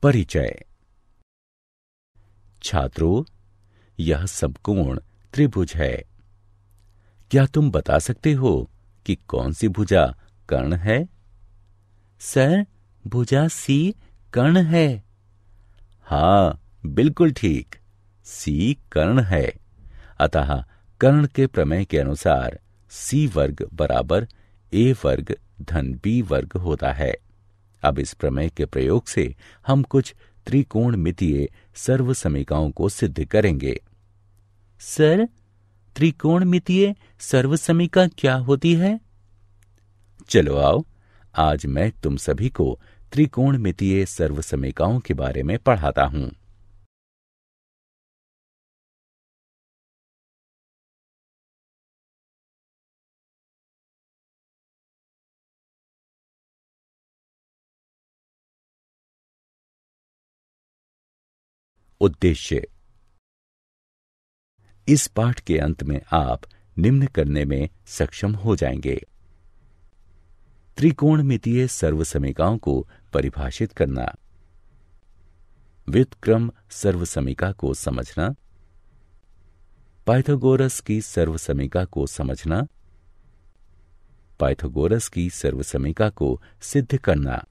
परिचय। छात्रों, यह समकोण त्रिभुज है। क्या तुम बता सकते हो कि कौन सी भुजा कर्ण है? सर, भुजा सी कर्ण है। हाँ, बिल्कुल ठीक, सी कर्ण है। अतः कर्ण के प्रमेय के अनुसार सी वर्ग बराबर ए वर्ग धन बी वर्ग होता है। अब इस प्रमेय के प्रयोग से हम कुछ त्रिकोणमितीय सर्वसमीकाओं को सिद्ध करेंगे। सर, त्रिकोणमितीय सर्वसमीका क्या होती है? चलो आओ, आज मैं तुम सभी को त्रिकोणमितीय सर्वसमीकाओं के बारे में पढ़ाता हूं। उद्देश्य। इस पाठ के अंत में आप निम्न करने में सक्षम हो जाएंगे। त्रिकोणमितीय सर्वसमीकाओं को परिभाषित करना, व्युत्क्रम सर्वसमीका को समझना, पाइथागोरस की सर्वसमीका को समझना, पाइथागोरस की सर्वसमीका को सिद्ध करना,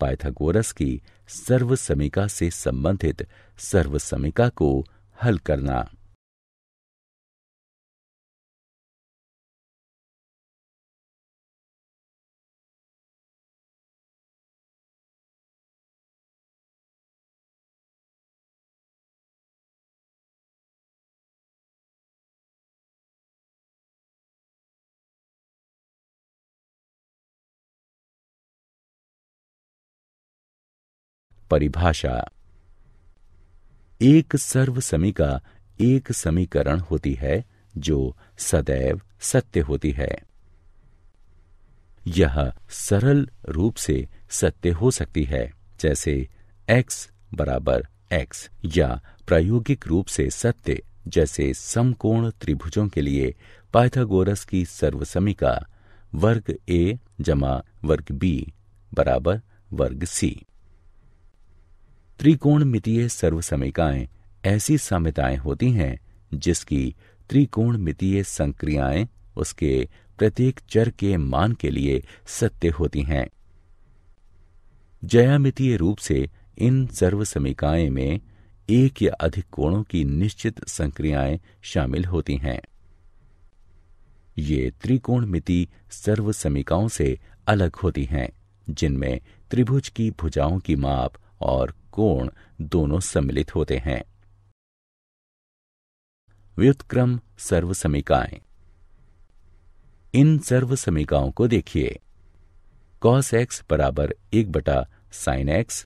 पाइथागोरस की सर्वसमीका से संबंधित सर्वसमीका को हल करना। परिभाषा। एक सर्वसमीका एक समीकरण होती है जो सदैव सत्य होती है। यह सरल रूप से सत्य हो सकती है, जैसे x बराबर x, या प्रायोगिक रूप से सत्य, जैसे समकोण त्रिभुजों के लिए पाइथागोरस की सर्वसमीका वर्ग a जमा वर्ग b बराबर वर्ग c। त्रिकोणमितीय सर्वसमीकाएं ऐसी साम्यताएं होती हैं जिसकी त्रिकोणमितीय संक्रियाएं उसके प्रत्येक चर के मान के लिए सत्य होती हैं। ज्यामितीय रूप से इन सर्वसमीकाएं में एक या अधिक कोणों की निश्चित संक्रियाएं शामिल होती हैं। ये त्रिकोणमिति सर्वसमीकाओं से अलग होती हैं, जिनमें त्रिभुज की भुजाओं की माप और कोण दोनों सम्मिलित होते हैं। व्युत्क्रम सर्वसमीकाएं। इन सर्वसमीकाओं को देखिए। cos x बराबर 1/sin x,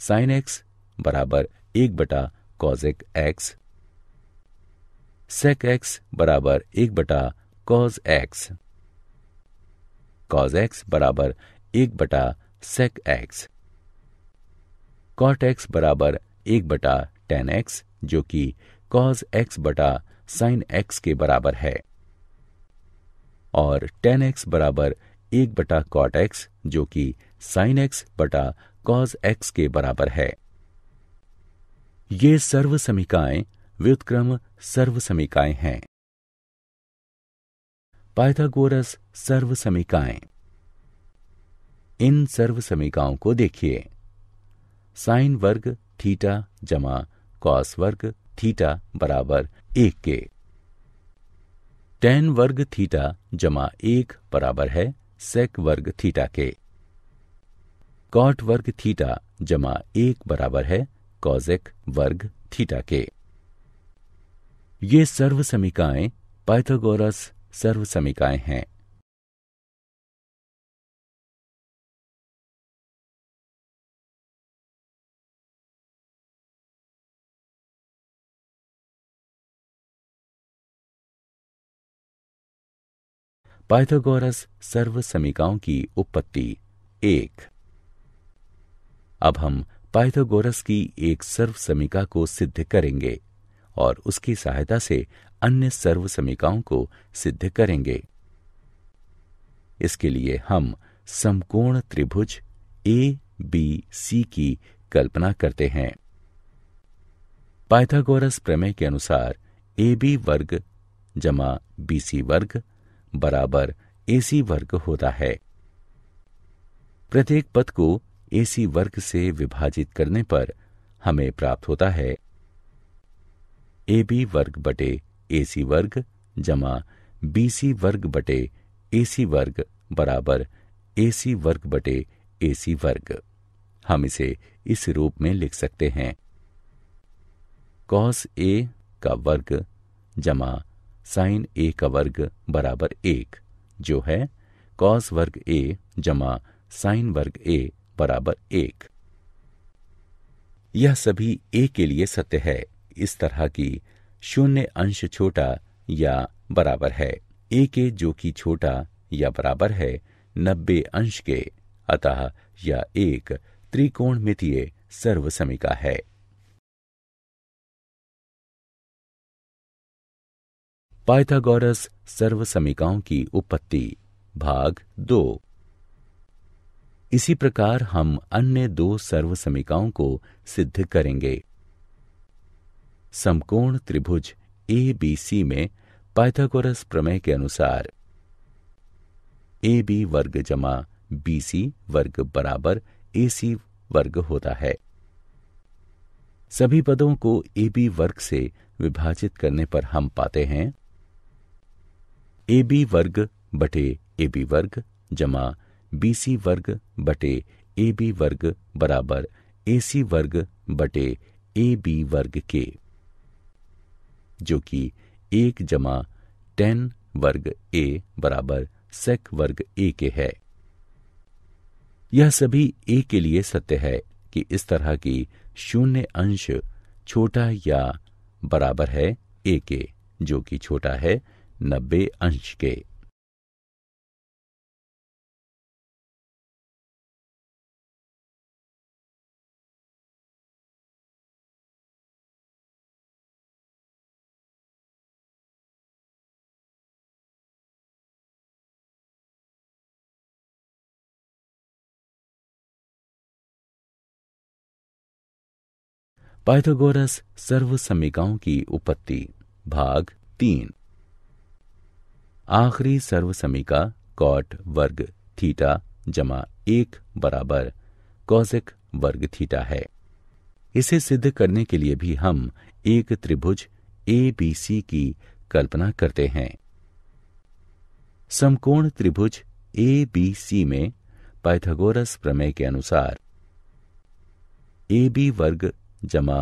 sin x बराबर 1/cosec x, sec x बराबर 1/cos x, cos x बराबर 1/sec x, cot x बराबर 1/tan x, जो कि cos x बटा sin x के बराबर है, और tan x बराबर 1/cot x, जो कि sin x बटा cos x के बराबर है। ये सर्वसमीकाएं व्युत्क्रम सर्वसमीकाएं हैं। पाइथागोरस सर्वसमीकाएं। इन सर्वसमीकाओं को देखिए। साइन वर्ग थीटा जमा कॉस वर्ग थीटा बराबर 1 के, टैन वर्ग थीटा जमा 1 बराबर है सेक वर्ग थीटा के, कॉट वर्ग थीटा जमा 1 बराबर है कॉजेक वर्ग थीटा के। ये सर्वसमीकाएं पाइथागोरस सर्वसमीकाएं हैं। पाइथागोरस सर्वसमीकाओं की उत्पत्ति 1। अब हम पाइथागोरस की एक सर्वसमीका को सिद्ध करेंगे और उसकी सहायता से अन्य सर्वसमीकाओं को सिद्ध करेंगे। इसके लिए हम समकोण त्रिभुज ए बी सी की कल्पना करते हैं। पाइथागोरस प्रमेय के अनुसार ए बी वर्ग जमा बी सी वर्ग बराबर ए सी वर्ग होता है। प्रत्येक पद को ए सी वर्ग से विभाजित करने पर हमें प्राप्त होता है ए बी वर्ग बटे ए सी वर्ग जमा बी सी वर्ग बटे ए सी वर्ग बराबर ए सी वर्ग बटे ए सी वर्ग। हम इसे इस रूप में लिख सकते हैं कॉस ए का वर्ग जमा साइन ए का वर्ग बराबर 1, जो है कॉस वर्ग ए जमा साइन वर्ग ए बराबर 1। यह सभी ए के लिए सत्य है। इस तरह की शून्य अंश छोटा या बराबर है ए के, जो कि छोटा या बराबर है 90 अंश के। अतः यह एक त्रिकोणमितीय सर्वसमिका है। पाइथागोरस सर्वसमिकाओं की उत्पत्ति भाग 2। इसी प्रकार हम अन्य 2 सर्वसमिकाओं को सिद्ध करेंगे। समकोण त्रिभुज ए बी सी में पाइथागोरस प्रमेय के अनुसार ए बी वर्ग जमा बी सी वर्ग बराबर ए सी वर्ग होता है। सभी पदों को ए बी वर्ग से विभाजित करने पर हम पाते हैं ए बी वर्ग बटे ए बी वर्ग जमा बी सी वर्ग बटे ए बी वर्ग बराबर ए सी वर्ग बटे ए बी वर्ग के, जो कि 1 जमा tan वर्ग ए बराबर sec वर्ग ए के है। यह सभी ए के लिए सत्य है कि इस तरह की शून्य अंश छोटा या बराबर है ए के, जो कि छोटा है 90 अंश के। पाइथागोरस सर्वसमिकाओं की उत्पत्ति भाग 3। आखिरी सर्वसमिका कॉट वर्ग थीटा जमा 1 बराबर कॉसेक वर्ग थीटा है। इसे सिद्ध करने के लिए भी हम एक त्रिभुज ए बी सी की कल्पना करते हैं। समकोण त्रिभुज ए बी सी में पाइथागोरस प्रमेय के अनुसार ए बी वर्ग जमा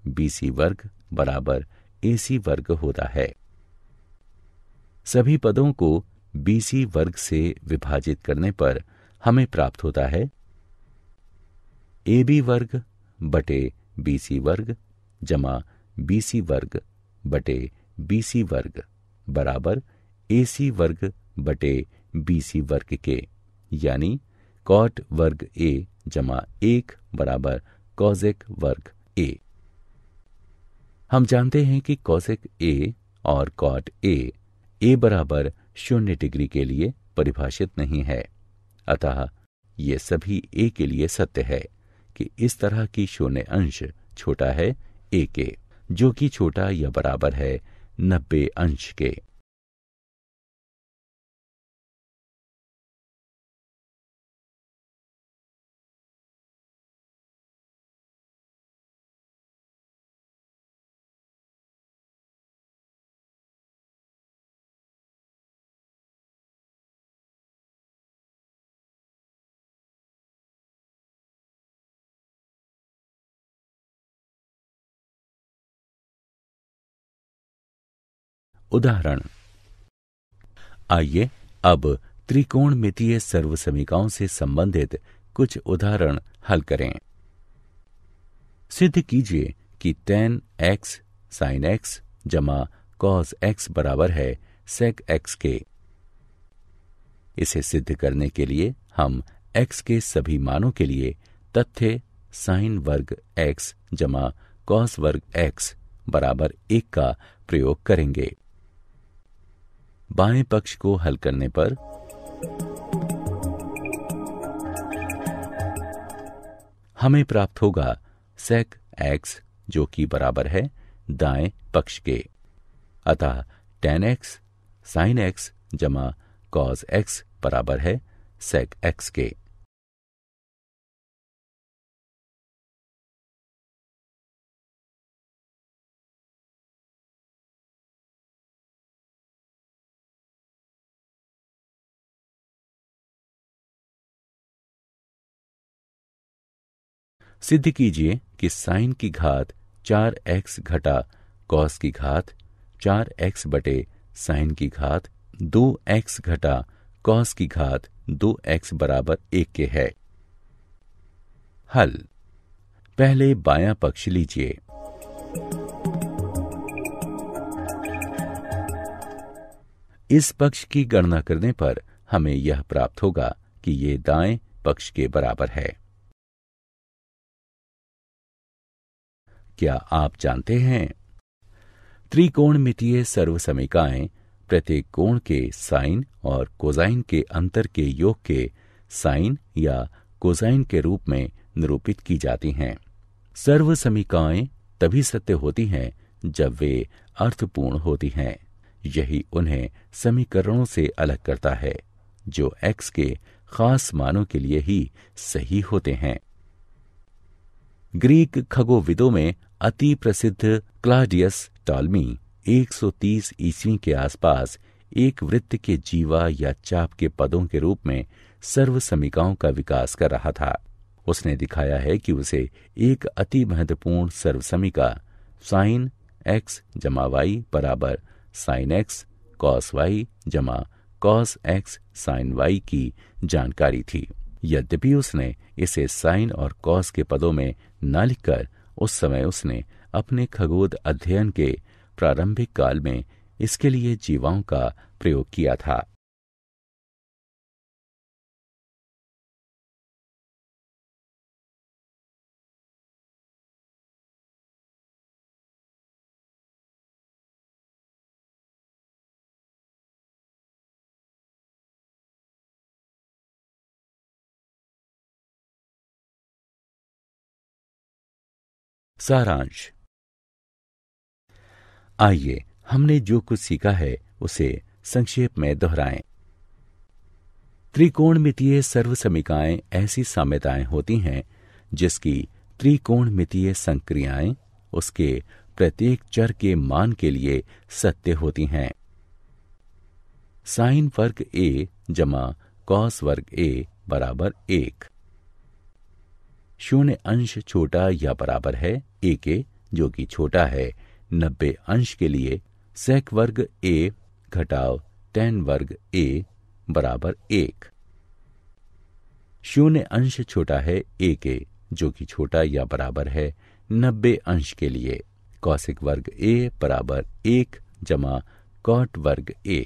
बी सी वर्ग बराबर ए सी वर्ग होता है। सभी पदों को बी सी वर्ग से विभाजित करने पर हमें प्राप्त होता है ए बी वर्ग बटे बी सी वर्ग जमा बी सी वर्ग बटे बी सी वर्ग बराबर ए सी वर्ग बटे बी सी वर्ग के, यानी कॉट वर्ग ए जमा 1 बराबर कॉसेक वर्ग ए। हम जानते हैं कि कॉसेक ए और कॉट ए बराबर 0 डिग्री के लिए परिभाषित नहीं है। अतः ये सभी ए के लिए सत्य है कि इस तरह की शून्य अंश छोटा है ए के, जो कि छोटा या बराबर है 90 अंश के। उदाहरण। आइए अब त्रिकोणमितीय सर्वसमिकाओं से संबंधित कुछ उदाहरण हल करें। सिद्ध कीजिए कि tan x sin x जमा cos x बराबर है sec x के। इसे सिद्ध करने के लिए हम x के सभी मानों के लिए तथ्य sin वर्ग x जमा cos वर्ग x बराबर 1 का प्रयोग करेंगे। बाएं पक्ष को हल करने पर हमें प्राप्त होगा सेक एक्स, जो कि बराबर है दाएं पक्ष के। अतः tan x sin x जमा cos x बराबर है sec x के। सिद्ध कीजिए कि साइन की घात 4x घटा कॉस की घात 4x बटे साइन की घात 2x घटा कॉस की घात 2x बराबर 1 के है। हल। पहले बायां पक्ष लीजिए। इस पक्ष की गणना करने पर हमें यह प्राप्त होगा कि ये दाएं पक्ष के बराबर है। क्या आप जानते हैं, त्रिकोणमितीय सर्वसमीकाएं प्रत्येक कोण के साइन और कोसाइन के अंतर के योग के साइन या कोसाइन के रूप में निरूपित की जाती हैं। सर्वसमीकाएं तभी सत्य होती हैं जब वे अर्थपूर्ण होती हैं। यही उन्हें समीकरणों से अलग करता है, जो x के खास मानों के लिए ही सही होते हैं। ग्रीक खगोविदों में अति प्रसिद्ध क्लाडियस टॉलमी 130 ईस्वी के आसपास एक वृत्त के जीवा या चाप के पदों के रूप में सर्वसमीकाओं का विकास कर रहा था। उसने दिखाया है कि उसे एक अति महत्वपूर्ण सर्वसमीका साइन x जमा y बराबर साइन x कॉस y जमा कॉस x साइन y की जानकारी थी। यद्यपि उसने इसे साइन और कॉस के पदों में न लिखकर उस समय उसने अपने खगोल अध्ययन के प्रारंभिक काल में इसके लिए जीवाओं का प्रयोग किया था। सारांश। आइए हमने जो कुछ सीखा है उसे संक्षेप में दोहराएं। त्रिकोणमितीय सर्वसमीकाएं ऐसी साम्यताएं होती हैं जिसकी त्रिकोणमितीय संक्रियाएं उसके प्रत्येक चर के मान के लिए सत्य होती हैं। साइन वर्ग a जमा कॉस वर्ग a बराबर 1। शून्य अंश छोटा या बराबर है a के, जो कि छोटा है 90 अंश के लिए सेक वर्ग a घटाव tan वर्ग a बराबर 1। शून्य अंश छोटा है a के, जो कि छोटा या बराबर है 90 अंश के लिए कॉसिक वर्ग a बराबर 1 जमा कॉट वर्ग a।